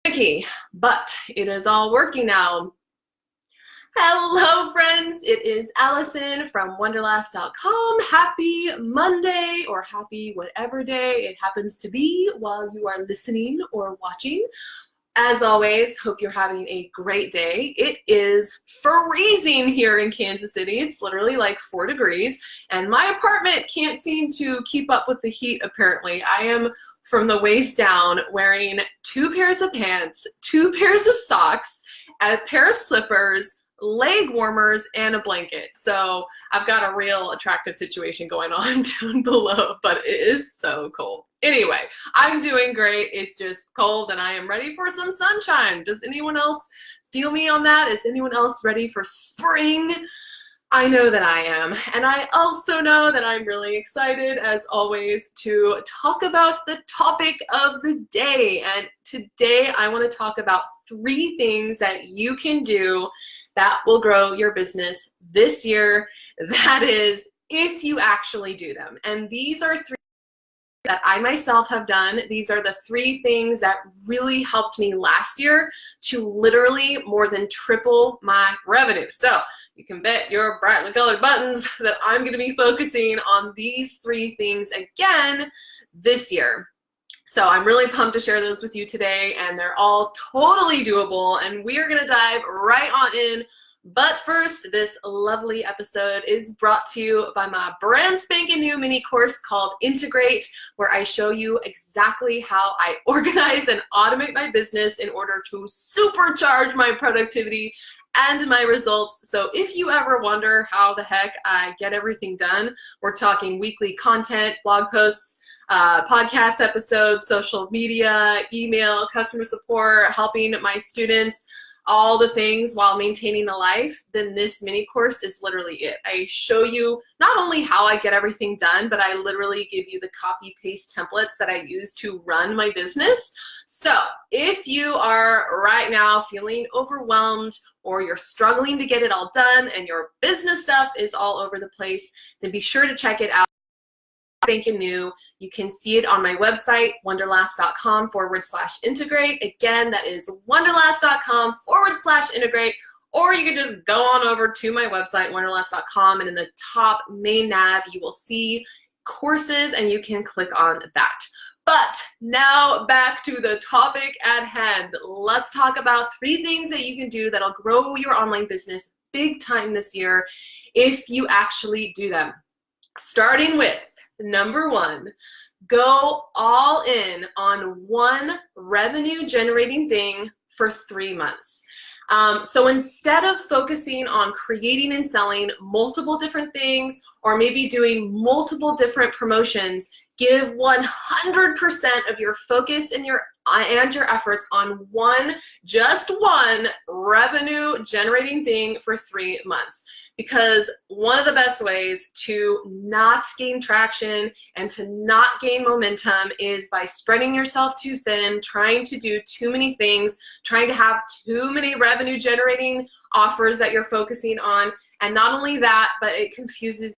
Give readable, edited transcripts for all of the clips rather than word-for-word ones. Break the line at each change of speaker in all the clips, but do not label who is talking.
Tricky, but it is all working now. Hello friends, it is Allison from Wonderlast.com. Happy Monday, or happy whatever day it happens to be while you are listening or watching. As always, hope you're having a great day. It is freezing here in Kansas City. It's literally like 4 degrees, and my apartment can't seem to keep up with the heat apparently. I am from the waist down wearing 2 pairs of pants, 2 pairs of socks, a pair of slippers, leg warmers, and a blanket. So I've got a real attractive situation going on down below, but it is so cold. Anyway, I'm doing great. It's just cold and I am ready for some sunshine. Does anyone else feel me on that? Is anyone else ready for spring? I know that I am, and I also know that I'm really excited, as always, to talk about the topic of the day. And today I want to talk about 3 things that you can do that will grow your business this year. That is, if you actually do them. And these are 3 that I myself have done. These are the 3 things that really helped me last year to literally more than triple my revenue. So you can bet your brightly colored buttons that I'm going to be focusing on these 3 things again this year. So I'm really pumped to share those with you today, and they're all totally doable, and we are going to dive right on in. But first, this lovely episode is brought to you by my brand spanking new mini course called Integrate, where I show you exactly how I organize and automate my business in order to supercharge my productivity and my results. So if you ever wonder how the heck I get everything done, we're talking weekly content, blog posts, podcast episodes, social media, email, customer support, helping my students, all the things while maintaining a life, then this mini course is literally it. I show you not only how I get everything done, but I literally give you the copy paste templates that I use to run my business. So if you are right now feeling overwhelmed, or you're struggling to get it all done and your business stuff is all over the place, then be sure to check it out. Spanking new. You can see it on my website, wonderlast.com/integrate. Again, that is wonderlast.com/integrate. Or you can just go on over to my website, wonderlast.com, and in the top main nav, you will see courses, and you can click on that. But now back to the topic at hand. Let's talk about 3 things that you can do that'll grow your online business big time this year if you actually do them. Starting with number 1, go all in on one revenue generating thing for 3 months. So instead of focusing on creating and selling multiple different things, or maybe doing multiple different promotions, give 100% of your focus and your efforts on just one revenue generating thing for 3 months. Because one of the best ways to not gain traction and to not gain momentum is by spreading yourself too thin, trying to do too many things, trying to have too many revenue generating offers that you're focusing on. And not only that, but it confuses.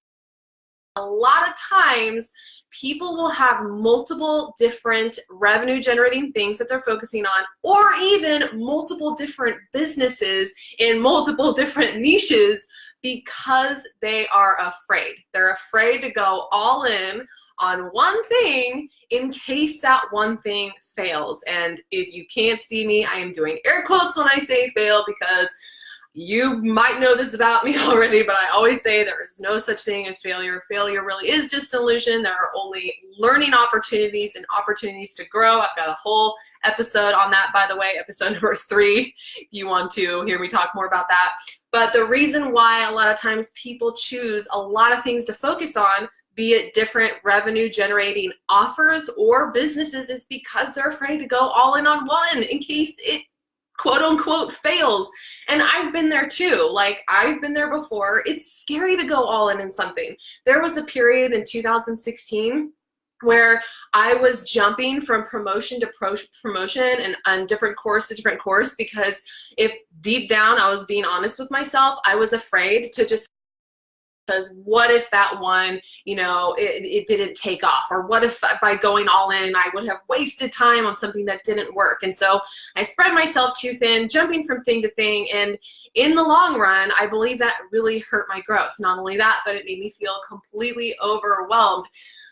A lot of times people will have multiple different revenue generating things that they're focusing on, or even multiple different businesses in multiple different niches, because they are afraid. They're afraid to go all in on one thing in case that one thing fails. And if you can't see me, I am doing air quotes when I say fail, because you might know this about me already, but I always say there is no such thing as failure. Failure really is just an illusion. There are only learning opportunities and opportunities to grow. I've got a whole episode on that, by the way, episode number 3, if you want to hear me talk more about that. But the reason why a lot of times people choose a lot of things to focus on, be it different revenue generating offers or businesses, is because they're afraid to go all in on one in case it quote unquote fails. And I've been there too. Like, I've been there before. It's scary to go all in something. There was a period in 2016 where I was jumping from promotion to promotion and on different course to different course, because if deep down I was being honest with myself, I was afraid to just Because what if that one, it didn't take off? Or what if by going all in, I would have wasted time on something that didn't work? And so I spread myself too thin, jumping from thing to thing. And in the long run, I believe that really hurt my growth. Not only that, but it made me feel completely overwhelmed.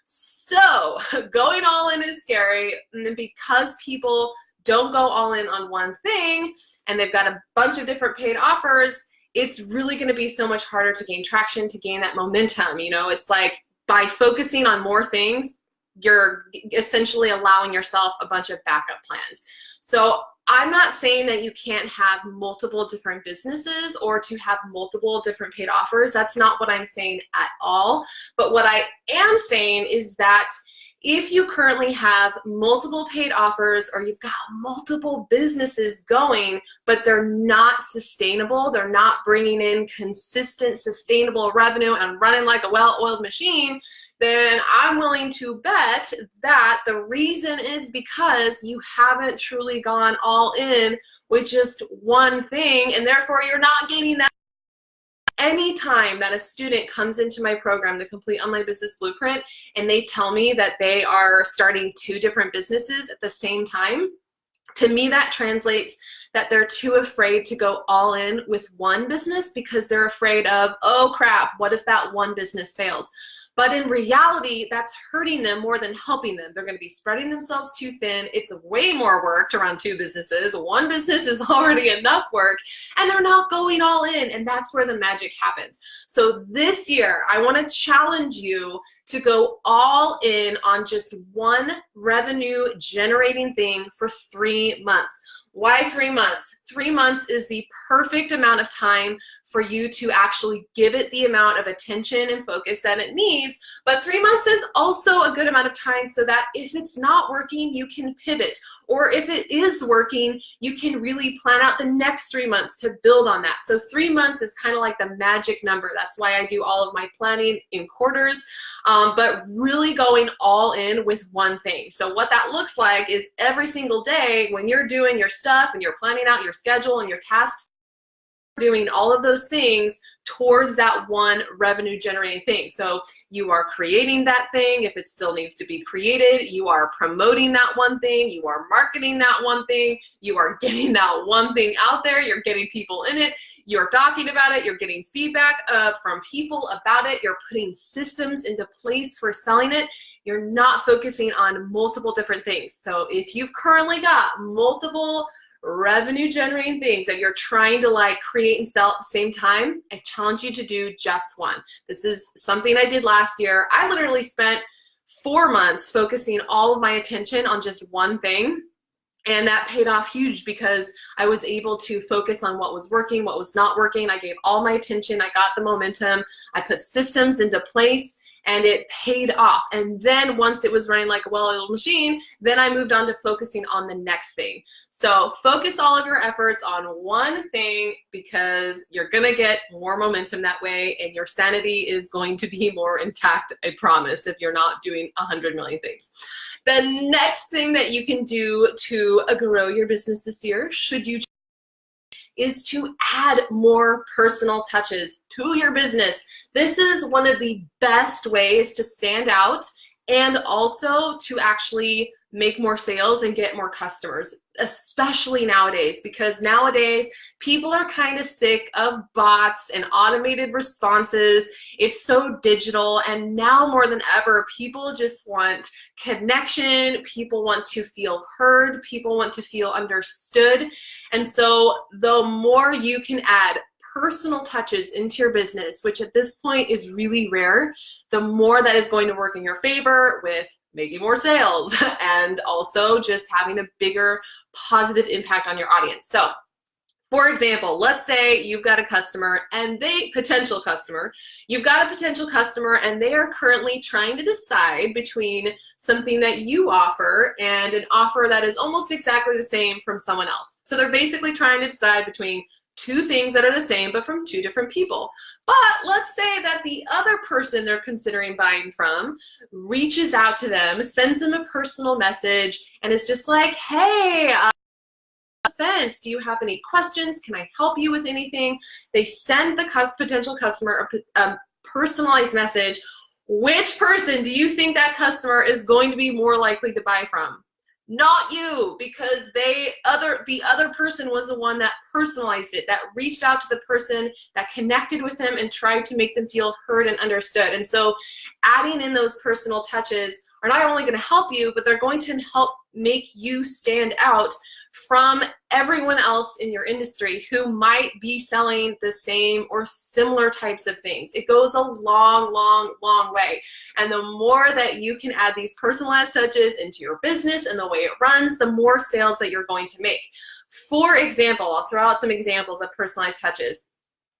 So going all in is scary. And because people don't go all in on one thing and they've got a bunch of different paid offers, it's really going to be so much harder to gain traction, to gain that momentum. It's like by focusing on more things, you're essentially allowing yourself a bunch of backup plans. So I'm not saying that you can't have multiple different businesses or to have multiple different paid offers. That's not what I'm saying at all. But what I am saying is that if you currently have multiple paid offers or you've got multiple businesses going, but they're not sustainable, they're not bringing in consistent, sustainable revenue and running like a well-oiled machine, then I'm willing to bet that the reason is because you haven't truly gone all in with just one thing, and therefore you're not gaining that. Anytime that a student comes into my program, the Complete Online Business Blueprint, and they tell me that they are starting 2 different businesses at the same time, to me that translates that they're too afraid to go all in with one business because they're afraid of, oh crap, what if that one business fails? But in reality, that's hurting them more than helping them. They're going to be spreading themselves too thin. It's way more work to run 2 businesses. One business is already enough work, and they're not going all in, and that's where the magic happens. So this year, I want to challenge you to go all in on just one revenue-generating thing for 3 months. Why 3 months? 3 months is the perfect amount of time for you to actually give it the amount of attention and focus that it needs. But 3 months is also a good amount of time so that if it's not working, you can pivot. Or if it is working, you can really plan out the next 3 months to build on that. So 3 months is kind of like the magic number. That's why I do all of my planning in quarters, but really going all in with one thing. So what that looks like is every single day when you're doing your stuff and you're planning out your schedule and your tasks, doing all of those things towards that one revenue generating thing. So you are creating that thing if it still needs to be created, you are promoting that one thing, you are marketing that one thing, you are getting that one thing out there, you're getting people in it, you're talking about it, you're getting feedback from people about it, you're putting systems into place for selling it, you're not focusing on multiple different things. So if you've currently got multiple revenue generating things that you're trying to create and sell at the same time, I challenge you to do just one. This is something I did last year. I literally spent 4 months focusing all of my attention on just one thing. And that paid off huge because I was able to focus on what was working, what was not working. I gave all my attention. I got the momentum. I put systems into place, and it paid off. And then once it was running like a well-oiled machine, then I moved on to focusing on the next thing. So focus all of your efforts on one thing because you're gonna get more momentum that way, and your sanity is going to be more intact, I promise, if you're not doing 100 million things. The next thing that you can do to grow your business this year, should you, is to add more personal touches to your business. This is one of the best ways to stand out and also to actually make more sales and get more customers, especially nowadays, because nowadays people are kind of sick of bots and automated responses. It's so digital, and now more than ever, people just want connection, people want to feel heard, people want to feel understood. And so the more you can add personal touches into your business, which at this point is really rare, the more that is going to work in your favor with making more sales and also just having a bigger positive impact on your audience. So for example, let's say you've got a customer and potential customer, you've got a potential customer and they are currently trying to decide between something that you offer and an offer that is almost exactly the same from someone else. So they're basically trying to decide between 2 things that are the same but from 2 different people. But let's say that the other person they're considering buying from reaches out to them, sends them a personal message, and is just like, hey, do you have any questions? Can I help you with anything? They send the potential customer personalized message, which person do you think that customer is going to be more likely to buy from? Not you, because the other person was the one that personalized it, that reached out to the person, that connected with them and tried to make them feel heard and understood. And so adding in those personal touches are not only going to help you, but they're going to help make you stand out from everyone else in your industry who might be selling the same or similar types of things. It goes a long, long, long way. And the more that you can add these personalized touches into your business and the way it runs, the more sales that you're going to make. For example, I'll throw out some examples of personalized touches.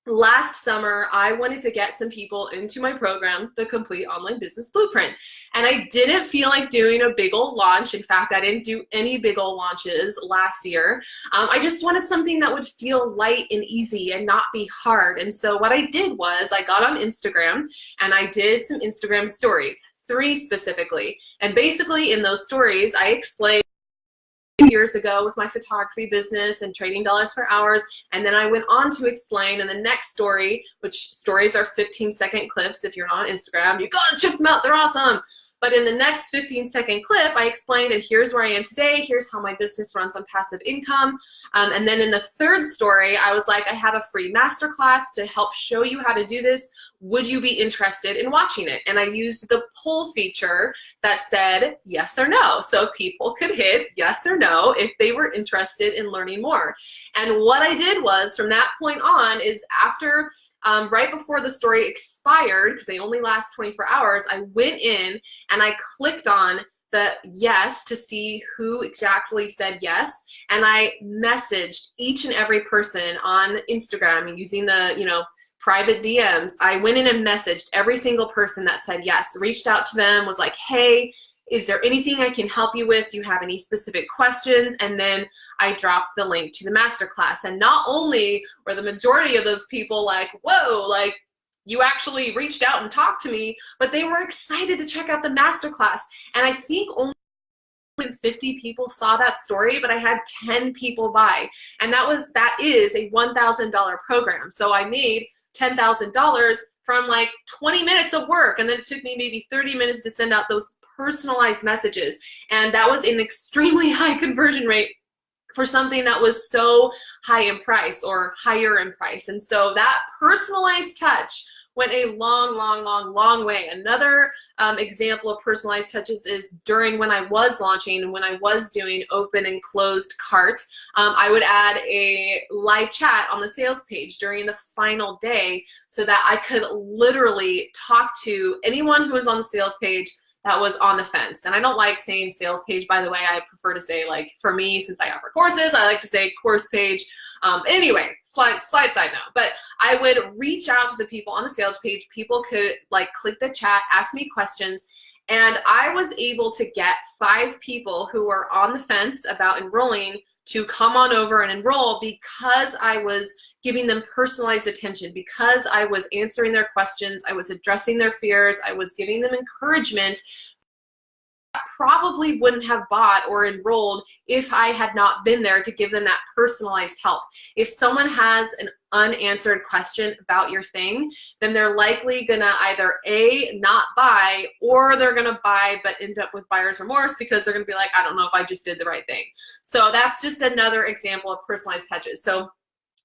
Last summer, I wanted to get some people into my program, The Complete Online Business Blueprint. And I didn't feel like doing a big old launch. In fact, I didn't do any big old launches last year. I just wanted something that would feel light and easy and not be hard. And so what I did was I got on Instagram and I did some Instagram stories, 3 specifically. And basically in those stories, I explained years ago with my photography business and trading dollars for hours, and then I went on to explain in the next story, which stories are 15-second clips. If you're not on Instagram, you gotta check them out, they're awesome. But in the next 15-second clip, I explained, and here's where I am today, here's how my business runs on passive income. And then in the third story, I was like, I have a free masterclass to help show you how to do this. Would you be interested in watching it? And I used the poll feature that said yes or no. So people could hit yes or no if they were interested in learning more. And what I did was, from that point on, is after right before the story expired, because they only last 24 hours, I went in and I clicked on the yes to see who exactly said yes, and I messaged each and every person on Instagram using the, private DMs. I went in and messaged every single person that said yes, reached out to them, was like, hey, is there anything I can help you with? Do you have any specific questions? And then I dropped the link to the masterclass. And not only were the majority of those people like, whoa, like you actually reached out and talked to me, but they were excited to check out the masterclass. And I think only 50 people saw that story, but I had 10 people buy. And that is a $1,000 program. So I made $10,000 from like 20 minutes of work. And then it took me maybe 30 minutes to send out those personalized messages. And that was an extremely high conversion rate for something that was so high in price or higher in price. And so that personalized touch went a long, long, long, long way. Another example of personalized touches is during when I was launching and when I was doing open and closed cart, I would add a live chat on the sales page during the final day so that I could literally talk to anyone who was on the sales page that was on the fence. And I don't like saying sales page, by the way. I prefer to say, like, for me, since I offer courses, I like to say course page. Anyway, side note. But I would reach out to the people on the sales page. People could like click the chat, ask me questions, and I was able to get 5 people who were on the fence about enrolling to come on over and enroll because I was giving them personalized attention, because I was answering their questions, I was addressing their fears, I was giving them encouragement. Probably wouldn't have bought or enrolled if I had not been there to give them that personalized help. If someone has an unanswered question about your thing, then they're likely gonna either A, not buy, or they're gonna buy but end up with buyer's remorse because they're gonna be like, I don't know if I just did the right thing. So that's just another example of personalized touches. So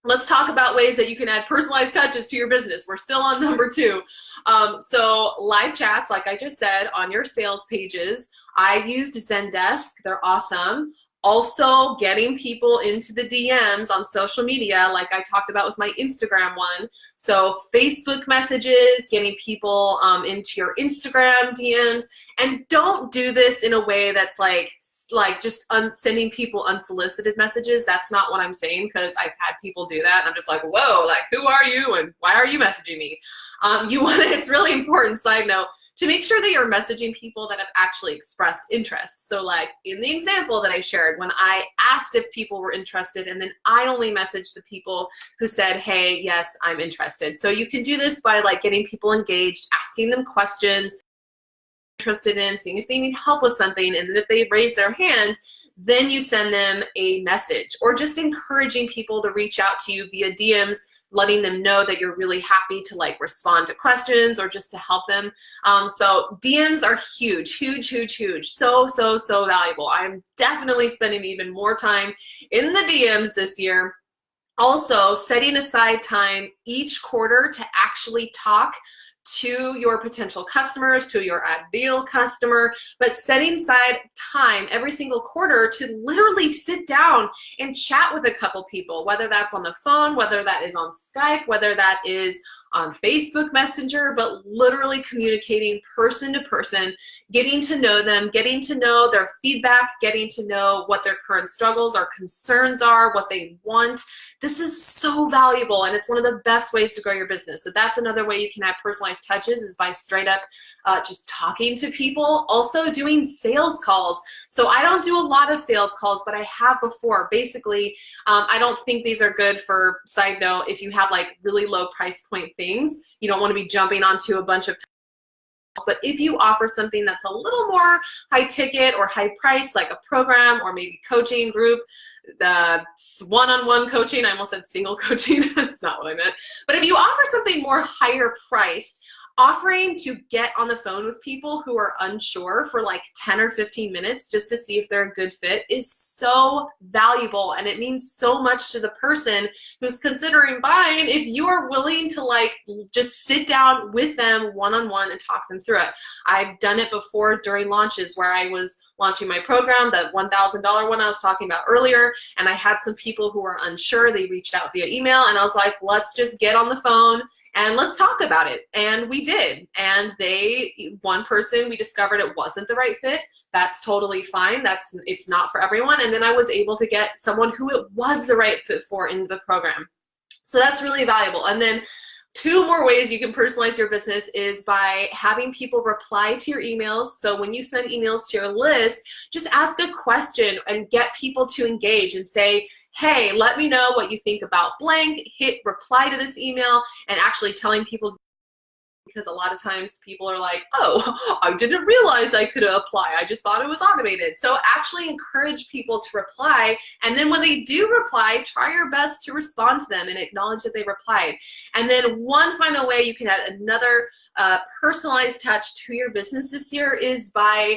let's talk about ways that you can add personalized touches to your business. We're still on number 2. So live chats, like I just said, on your sales pages. I used Zendesk. They're awesome. Also, getting people into the DMs on social media, like I talked about with my Instagram one. So Facebook messages, getting people into your Instagram DMs. And don't do this in a way that's like just sending people unsolicited messages. That's not what I'm saying, because I've had people do that. And I'm just like, whoa, like, who are you and why are you messaging me? It's really important, side note, to make sure that you're messaging people that have actually expressed interest. So like in the example that I shared, when I asked if people were interested, and then I only messaged the people who said, hey, yes, I'm interested. So you can do this by like getting people engaged, asking them questions, interested in, seeing if they need help with something, and then if they raise their hand, then you send them a message, or just encouraging people to reach out to you via DMs, letting them know that you're really happy to like respond to questions or just to help them. So DMs are huge, huge, huge, huge. So, so, so valuable. I'm definitely spending even more time in the DMs this year. Also, setting aside time each quarter to actually talk to your potential customers, to your ideal customer, but setting aside time every single quarter to literally sit down and chat with a couple people, whether that's on the phone, whether that is on Skype, whether that is on Facebook Messenger, but literally communicating person to person, getting to know them, getting to know their feedback, getting to know what their current struggles or concerns are, what they want. This is so valuable, and it's one of the best ways to grow your business. So that's another way you can have personalized touches, is by straight up just talking to people. Also doing sales calls. So I don't do a lot of sales calls, but I have before. Basically, I don't think these are good for, side note, if you have like really low price point things. You don't want to be jumping onto a bunch of but if you offer something that's a little more high ticket or high price, like a program or maybe coaching group, the one-on-one coaching, I almost said single coaching, that's not what I meant. But if you offer something more higher priced, offering to get on the phone with people who are unsure for like 10 or 15 minutes just to see if they're a good fit is so valuable, and it means so much to the person who's considering buying if you are willing to like just sit down with them one-on-one and talk them through it. I've done it before during launches where I was launching my program, the $1,000 one I was talking about earlier, and I had some people who were unsure. They reached out via email, and I was like, let's just get on the phone and let's talk about it. And we did. And one person, we discovered it wasn't the right fit. That's totally fine. It's not for everyone. And then I was able to get someone who it was the right fit for into the program. So that's really valuable. And then 2 more ways you can personalize your business is by having people reply to your emails. So when you send emails to your list, just ask a question and get people to engage and say, hey, let me know what you think about blank, hit reply to this email, and actually telling people, because a lot of times people are like, oh, I didn't realize I could apply. I just thought it was automated. So actually encourage people to reply. And then when they do reply, try your best to respond to them and acknowledge that they replied. And then one final way you can add another personalized touch to your business this year is by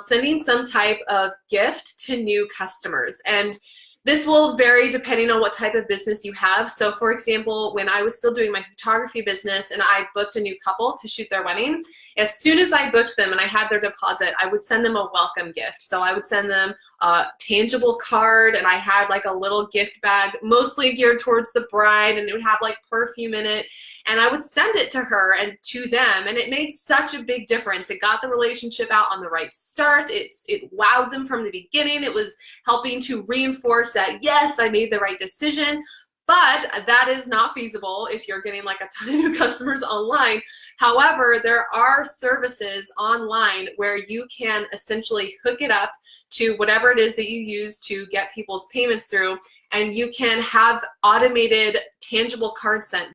sending some type of gift to new customers. And this will vary depending on what type of business you have. So for example, when I was still doing my photography business and I booked a new couple to shoot their wedding, as soon as I booked them and I had their deposit, I would send them a welcome gift. So I would send them a tangible card, and I had like a little gift bag mostly geared towards the bride, and it would have like perfume in it, and I would send it to her and to them, and it made such a big difference. It got the relationship out on the right start. It wowed them from the beginning. It was helping to reinforce that, yes, I made the right decision. But that is not feasible if you're getting like a ton of new customers online. However, there are services online where you can essentially hook it up to whatever it is that you use to get people's payments through, and you can have automated tangible cards sent.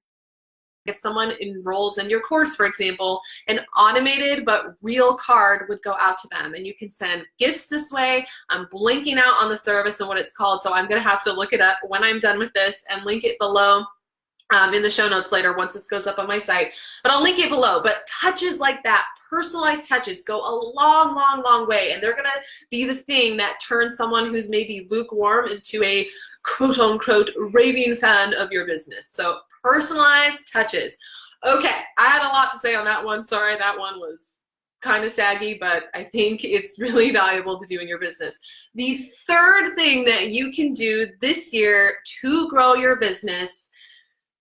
If someone enrolls in your course, for example, an automated but real card would go out to them, and you can send gifts this way. I'm blinking out on the service and what it's called, so I'm going to have to look it up when I'm done with this and link it below in the show notes later once this goes up on my site. But I'll link it below. But touches like that, personalized touches, go a long, long, long way, and they're going to be the thing that turns someone who's maybe lukewarm into a quote-unquote raving fan of your business. So personalized touches. Okay, I had a lot to say on that one. Sorry, that one was kind of saggy, but I think it's really valuable to do in your business. The third thing that you can do this year to grow your business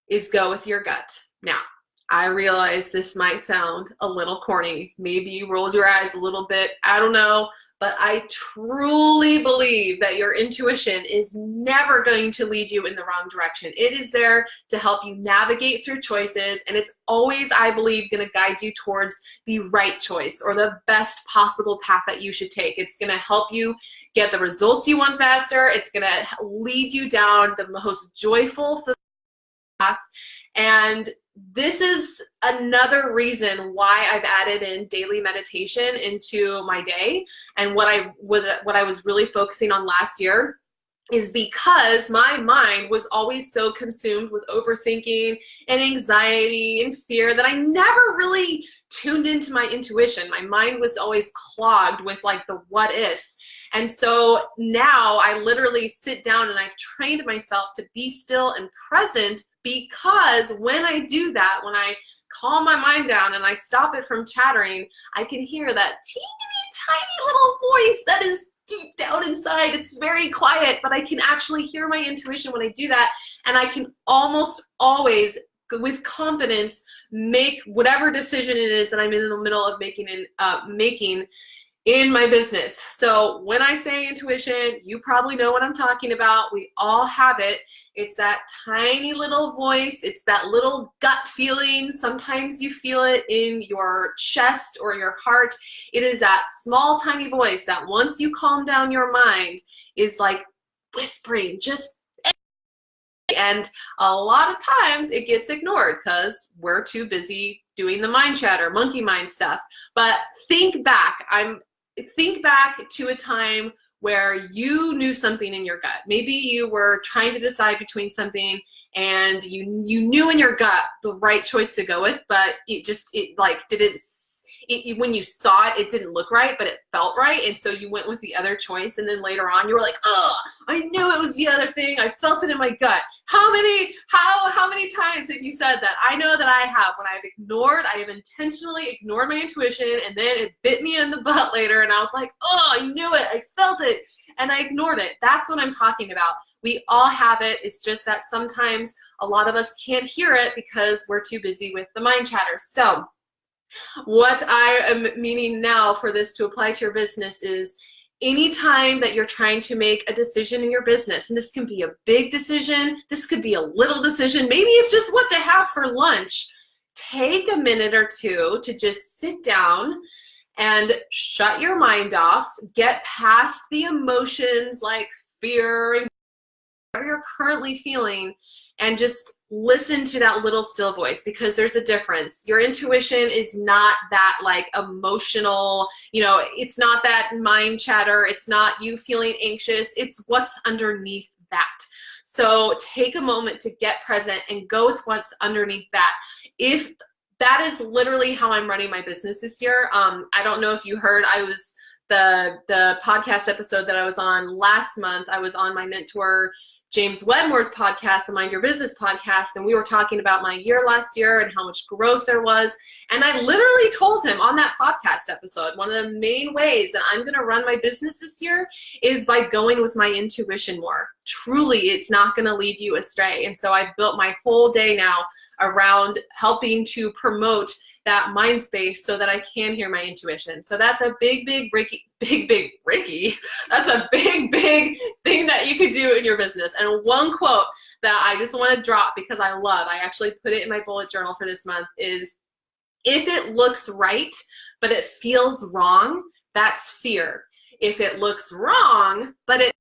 is go with your gut. Now, I realize this might sound a little corny. Maybe you rolled your eyes a little bit. I don't know. But I truly believe that your intuition is never going to lead you in the wrong direction. It is there to help you navigate through choices, and it's always, I believe, going to guide you towards the right choice or the best possible path that you should take. It's going to help you get the results you want faster. It's going to lead you down the most joyful path. And this is another reason why I've added in daily meditation into my day. And what I was really focusing on last year is because my mind was always so consumed with overthinking and anxiety and fear that I never really tuned into my intuition. My mind was always clogged with like the what ifs. And so now I literally sit down and I've trained myself to be still and present, because when I do that, when I calm my mind down and I stop it from chattering, I can hear that teeny tiny little voice that is deep down inside. It's very quiet, but I can actually hear my intuition when I do that, and I can almost always, with confidence, make whatever decision it is that I'm in the middle of making in my business. So when I say intuition, you probably know what I'm talking about. We all have it. It's that tiny little voice. It's that little gut feeling. Sometimes you feel it in your chest or your heart. It is that small, tiny voice that once you calm down your mind is like whispering, just, and a lot of times it gets ignored because we're too busy doing the mind chatter, monkey mind stuff. But think back to a time where you knew something in your gut. Maybe you were trying to decide between something and you knew in your gut the right choice to go with, but when you saw it, it didn't look right, but it felt right. And so you went with the other choice. And then later on you were like, oh, I knew it was the other thing. I felt it in my gut. How many times have you said that? I know that I have. When I have intentionally ignored my intuition, and then it bit me in the butt later. And I was like, oh, I knew it. I felt it. And I ignored it. That's what I'm talking about. We all have it. It's just that sometimes a lot of us can't hear it because we're too busy with the mind chatter. So what I am meaning now for this to apply to your business is anytime that you're trying to make a decision in your business, and this can be a big decision, this could be a little decision, maybe it's just what to have for lunch, take a minute or two to just sit down and shut your mind off, get past the emotions like fear and whatever you're currently feeling, and just listen to that little still voice, because there's a difference. Your intuition is not that like emotional, it's not that mind chatter. It's not you feeling anxious. It's what's underneath that. So take a moment to get present and go with what's underneath that. If that is literally how I'm running my business this year. I don't know if you heard, the podcast episode that I was on last month, I was on my mentor James Wedmore's podcast, the Mind Your Business podcast, and we were talking about my year last year and how much growth there was. And I literally told him on that podcast episode, one of the main ways that I'm going to run my business this year is by going with my intuition more. Truly, it's not going to lead you astray. And so I've built my whole day now around helping to promote that mind space so that I can hear my intuition. So that's a big Ricky. That's a big thing that you could do in your business. And one quote that I just want to drop because I actually put it in my bullet journal for this month is, if it looks right, but it feels wrong, that's fear. If it looks wrong, but it's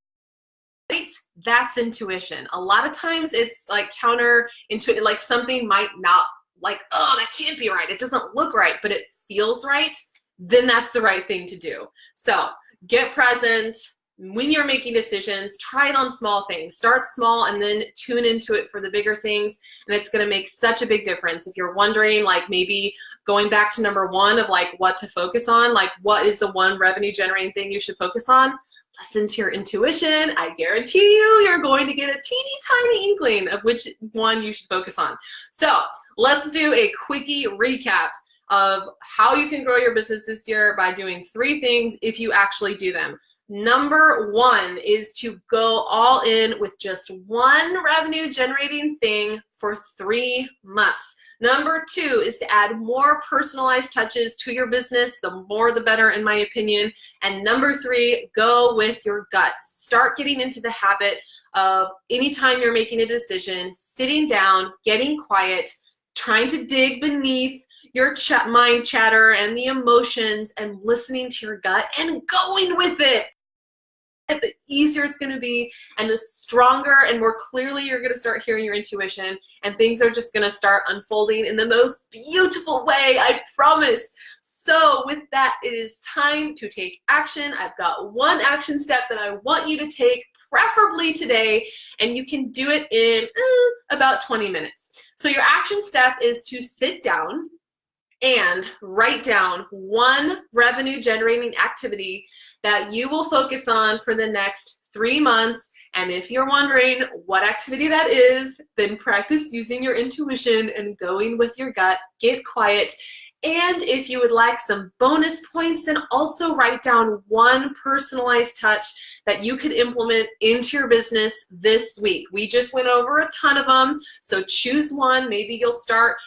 right, that's intuition. A lot of times it's like counterintuitive, like something might not, like, oh, that can't be right. It doesn't look right, but it feels right. Then that's the right thing to do. So get present. When you're making decisions, try it on small things. Start small and then tune into it for the bigger things. And it's going to make such a big difference. If you're wondering, like maybe going back to number one of like what to focus on, like what is the one revenue generating thing you should focus on? Listen to your intuition. I guarantee you're going to get a teeny tiny inkling of which one you should focus on. So let's do a quickie recap of how you can grow your business this year by doing 3 things if you actually do them. Number 1 is to go all in with just one revenue generating thing for 3 months. Number 2 is to add more personalized touches to your business. The more the better, in my opinion. And number 3, go with your gut. Start getting into the habit of anytime you're making a decision, sitting down, getting quiet, trying to dig beneath your mind chatter and the emotions and listening to your gut and going with it. the easier it's going to be, and the stronger and more clearly you're going to start hearing your intuition, and things are just going to start unfolding in the most beautiful way, I promise. So with that, it is time to take action. I've got one action step that I want you to take, preferably today, and you can do it in about 20 minutes. So your action step is to sit down and write down one revenue generating activity that you will focus on for the next 3 months. And if you're wondering what activity that is, then practice using your intuition and going with your gut. Get quiet. And if you would like some bonus points, then also write down one personalized touch that you could implement into your business this week. We just went over a ton of them, so choose one. Maybe you'll start,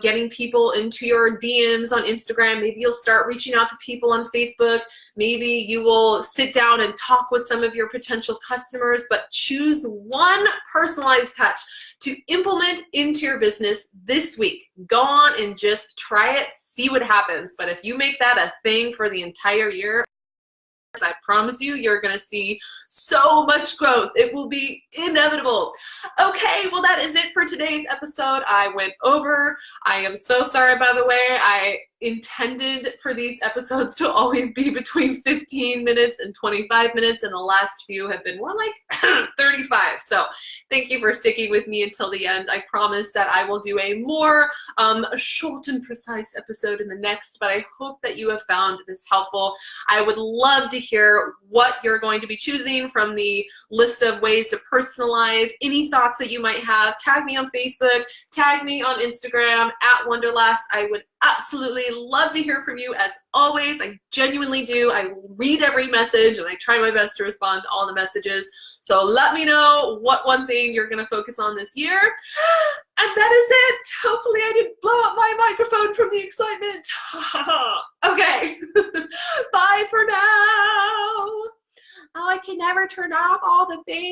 getting people into your DMs on Instagram. Maybe you'll start reaching out to people on Facebook. Maybe you will sit down and talk with some of your potential customers, but choose one personalized touch to implement into your business this week. Go on and just try it, see what happens. But if you make that a thing for the entire year, I promise you, you're going to see so much growth. It will be inevitable. Okay, well, that is it for today's episode. I went over. I am so sorry, by the way. I intended for these episodes to always be between 15 minutes and 25 minutes, and the last few have been more like 35. So thank you for sticking with me until the end. I promise that I will do a more short and precise episode in the next, but I hope that you have found this helpful. I would love to hear what you're going to be choosing from the list of ways to personalize. Any thoughts that you might have, tag me on Facebook, tag me on Instagram @Wonderlast. I would absolutely love to hear from you. As always, I genuinely do. I read every message and I try my best to respond to all the messages. So let me know what one thing you're going to focus on this year. And that is it. Hopefully I didn't blow up my microphone from the excitement. Okay. Bye for now. Oh, I can never turn off all the things.